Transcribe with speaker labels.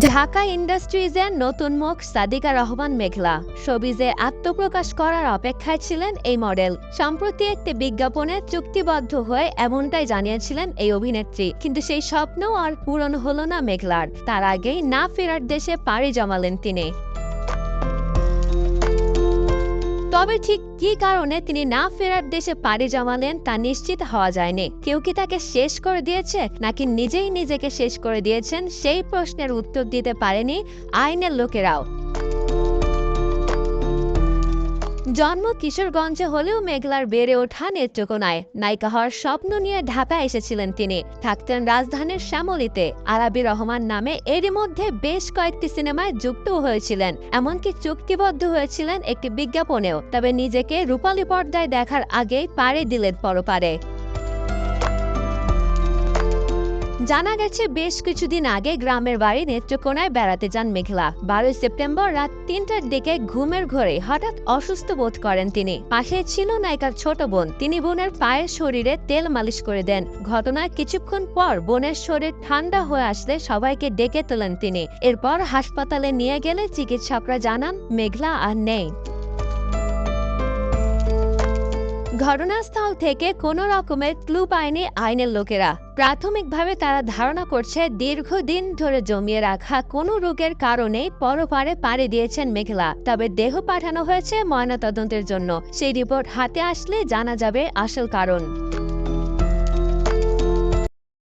Speaker 1: ঢাকা ইন্ডাস্ট্রিজের নতুন মুখ সাদিকা রহমান মেঘলা শোবিজে আত্মপ্রকাশ করার অপেক্ষায় ছিলেন এই মডেল। সম্প্রতি একটি বিজ্ঞাপনে চুক্তিবদ্ধ হয়ে এমনটাই জানিয়েছিলেন এই অভিনেত্রী, কিন্তু সেই স্বপ্নও আর পূরণ হলো না মেঘলার। তার আগেই না ফেরার দেশে পাড়ি জমালেন তিনি। তবে ঠিক কী কারণে তিনি না ফেরার দেশে পাড়ি জমালেন তা নিশ্চিত হওয়া যায়নি। কেউ কি তাকে শেষ করে দিয়েছে, নাকি নিজেই নিজেকে শেষ করে দিয়েছেন, সেই প্রশ্নের উত্তর দিতে পারেনি আইনের লোকেরাও। জন্ম কিশোরগঞ্জে হলেও মেঘলার বেড়ে ওঠা নেত্রকোনায়। নায়িকা হওয়ার স্বপ্ন নিয়ে ঢাকায় এসেছিলেন তিনি। থাকতেন রাজধানীর শ্যামলীতে। আরাবি রহমান নামে এরই মধ্যে বেশ কয়েকটি সিনেমায় যুক্তও হয়েছিলেন, এমনকি চুক্তিবদ্ধ হয়েছিলেন একটি বিজ্ঞাপনেও। তবে নিজেকে রূপালী পর্দায় দেখার আগেই পাড়ি দিলেন পরপারে। জানা গেছে বেশ কিছুদিন আগে গ্রামের বাড়ি নেত্রকোনায় বেড়াতে যান মেঘলা। 12 সেপ্টেম্বর রাত 3টার দিকে ঘুমের ঘোরে হঠাৎ অসুস্থ বোধ করেন তিনি। পাশে ছিল নায়িকার ছোট বোন। তিনি বোনের পায়ের শরীরে তেল মালিশ করে দেন। ঘটনার কিছুক্ষণ পর বোনের শরীর ঠান্ডা হয়ে আসলে সবাইকে ডেকে তোলেন তিনি। এরপর হাসপাতালে নিয়ে গেলে চিকিৎসকরা জানান মেঘলা আর নেই। ঘটনাস্থল থেকে কোনো রকমের ক্লু পায়নি আইনের লোকেরা। প্রাথমিকভাবে তারা ধারণা করছে দীর্ঘদিন ধরে জমিয়ে রাখা কোনো রোগের কারণে পরপারে পাড়ি দিয়েছেন মেঘলা। তবে দেহ পাঠানো হয়েছে ময়নাতদন্তের জন্য। সেই রিপোর্ট হাতে আসলে জানা যাবে আসল কারণ।